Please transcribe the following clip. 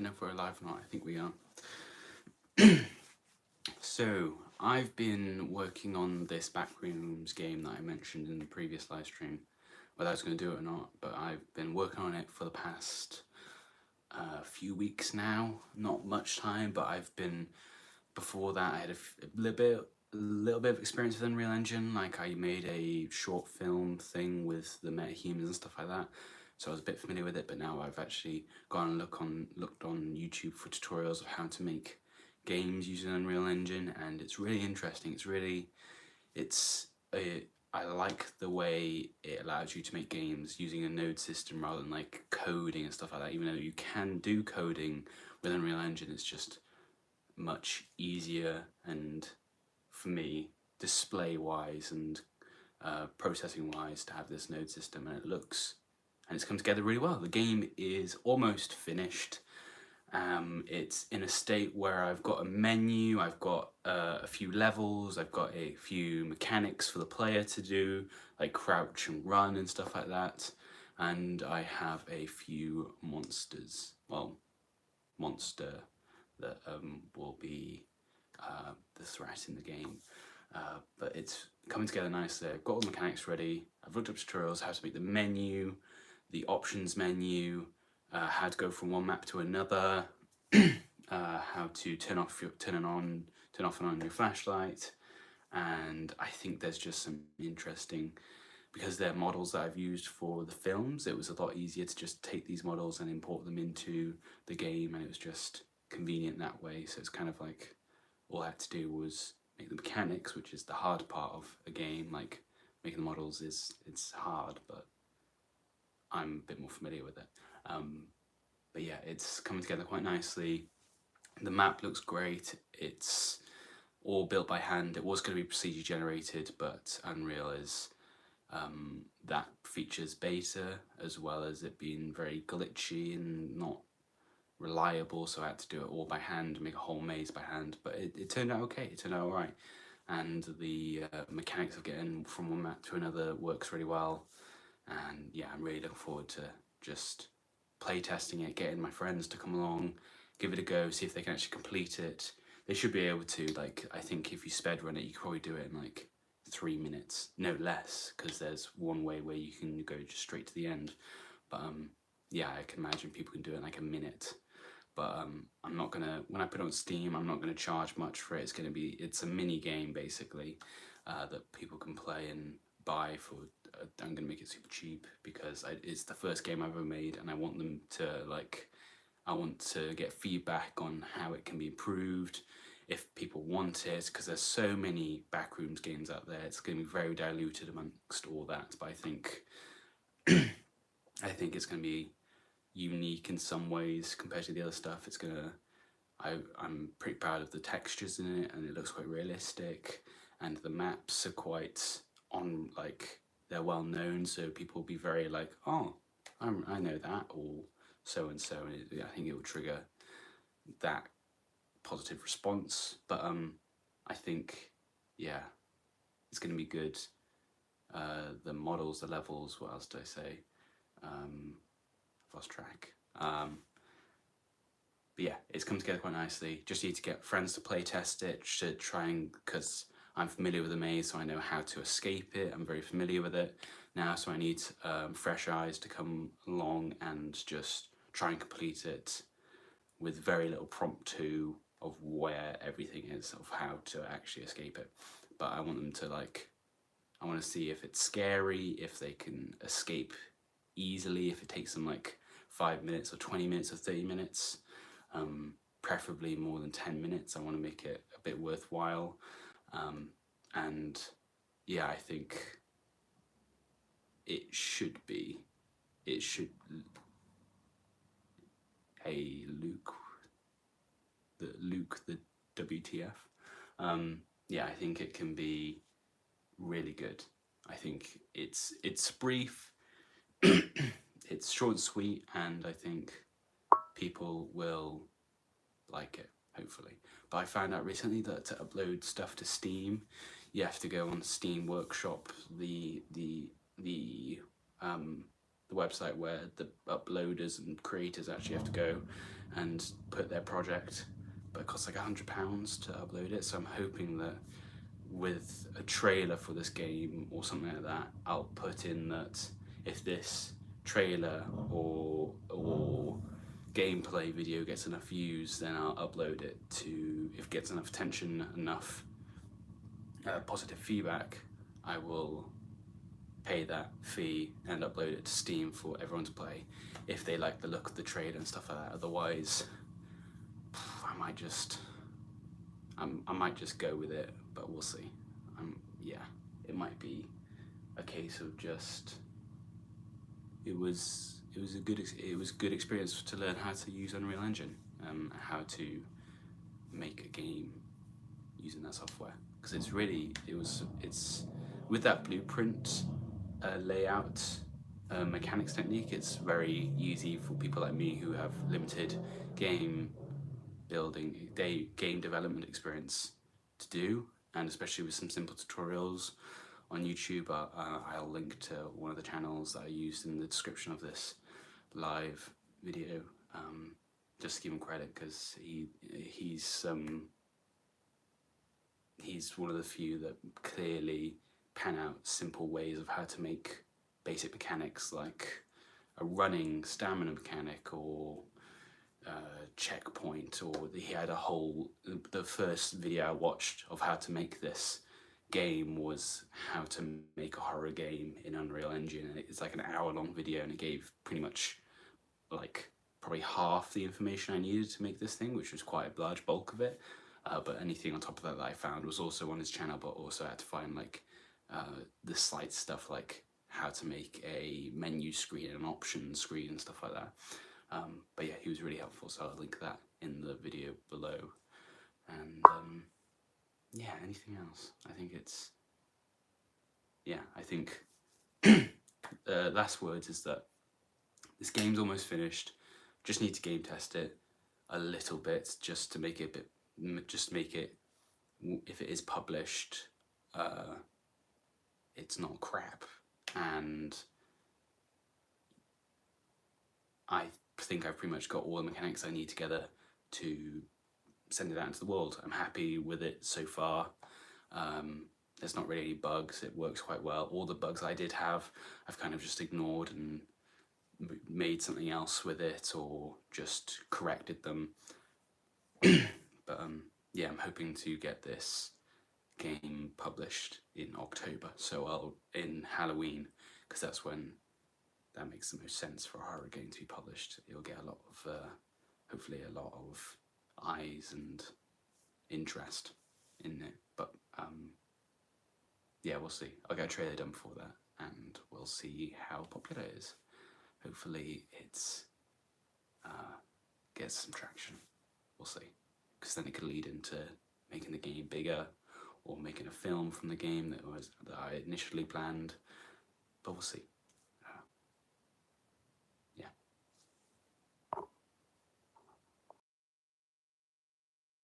don't know if we're live or not. I think we are. So, I've been working on this Backrooms game that I mentioned in the previous live stream, whether I was going to do it or not, but I've been working on it for the past few weeks now. Not much time, but before that I had a little bit of experience with Unreal Engine. Like, I made a short film thing with the metahumans and stuff like that, so I was a bit familiar with it. But now I've actually gone and looked on YouTube for tutorials of how to make games using Unreal Engine, and it's really interesting. I like the way it allows you to make games using a node system rather than like coding and stuff like that. Even though you can do coding with Unreal Engine, it's just much easier, and for me, display wise and processing wise, to have this node system, and it's come together really well. The game is almost finished. It's in a state where I've got a menu, I've got a few levels, I've got a few mechanics for the player to do, like crouch and run and stuff like that, and I have a few monsters. Well, monster that will be the threat in the game. But it's coming together nicely. I've got all the mechanics ready. I've looked up tutorials how to make the menu, the options menu, how to go from one map to another, how to turn off and on your flashlight, and I think there's just some interesting, because they're models that I've used for the films. It was a lot easier to just take these models and import them into the game, and it was just convenient that way. So it's kind of like all I had to do was make the mechanics, which is the hard part of a game. Like, making the models it's hard, but I'm a bit more familiar with it. But yeah, it's coming together quite nicely. The map looks great. It's all built by hand. It was going to be procedure generated, but Unreal is that features beta, as well as it being very glitchy and not reliable, so I had to do it all by hand, make a whole maze by hand, but it turned out okay. It turned out alright, and the mechanics of getting from one map to another works really well, and yeah, I'm really looking forward to just play testing it, getting my friends to come along, give it a go, see if they can actually complete it. They should be able to. Like, I think if you sped run it, you could probably do it in like 3 minutes, no less, because there's one way where you can go just straight to the end. But yeah, I can imagine people can do it in like a minute. But I'm not gonna, when I put it on Steam, I'm not gonna charge much for it. It's a mini game basically that people can play and buy for. I'm gonna make it super cheap because it's the first game I've ever made, and I want them to I want to get feedback on how it can be improved, if people want it, because there's so many Backrooms games out there. It's going to be very diluted amongst all that, but I think it's going to be unique in some ways compared to the other stuff. I'm pretty proud of the textures in it, and it looks quite realistic, and the maps are quite they're well known, so people will be very like, oh, I know that, or so and so, and I think it will trigger that positive response. But I think, yeah, it's going to be good. The models, the levels, what else did I say? I've lost track. But yeah, it's come together quite nicely. Just need to get friends to play test it, to try and, because I'm familiar with the maze, so I know how to escape it. I'm very familiar with it now, so I need fresh eyes to come along and just try and complete it with very little prompt to of where everything is, of how to actually escape it. But I want them to I want to see if it's scary, if they can escape easily, if it takes them like 5 minutes or 20 minutes or 30 minutes, preferably more than 10 minutes. I want to make it a bit worthwhile. And yeah, I think it should hey Luke the WTF. Yeah, I think it can be really good. I think it's brief, it's short and sweet, and I think people will like it, hopefully. But I found out recently that to upload stuff to Steam, you have to go on Steam Workshop, the the website where the uploaders and creators actually have to go and put their project, but it costs like £100 to upload it. So I'm hoping that with a trailer for this game or something like that, I'll put in that if this trailer or gameplay video gets enough views, then I'll upload it to, if it gets enough attention, enough positive feedback, I will pay that fee and upload it to Steam for everyone to play if they like the look of the trailer and stuff like that. Otherwise, I might just go with it, but we'll see. Yeah, it might be a case of just it was a good experience to learn how to use Unreal Engine, how to make a game using that software, because it's with that blueprint layout mechanics technique, it's very easy for people like me who have limited game development experience to do, and especially with some simple tutorials on YouTube. I'll link to one of the channels that I used in the description of this live video, just to give him credit, because he's one of the few that clearly pan out simple ways of how to make basic mechanics like a running stamina mechanic or checkpoint, or he had the first video I watched of how to make this game was how to make a horror game in Unreal Engine, and it's like an hour-long video, and it gave pretty much like probably half the information I needed to make this thing, which was quite a large bulk of it. But anything on top of that I found was also on his channel, but also I had to find like the slight stuff like how to make a menu screen and an option screen and stuff like that. But yeah, he was really helpful, so I'll link that in the video below. And yeah, anything else? I think last words is that this game's almost finished. Just need to game test it a little bit, just to make it if it is published, it's not crap. And I think I've pretty much got all the mechanics I need together to send it out into the world. I'm happy with it so far. There's not really any bugs. It works quite well. All the bugs I did have, I've kind of just ignored and made something else with it, or just corrected them. But yeah, I'm hoping to get this game published in October, so in Halloween, because that's when that makes the most sense for a horror game to be published. It'll get a lot of hopefully a lot of eyes and interest in it. But yeah, we'll see. I'll get a trailer done before that, and we'll see how popular it is. Hopefully it's gets some traction. We'll see, because then it could lead into making the game bigger, or making a film from the game that I initially planned. But we'll see.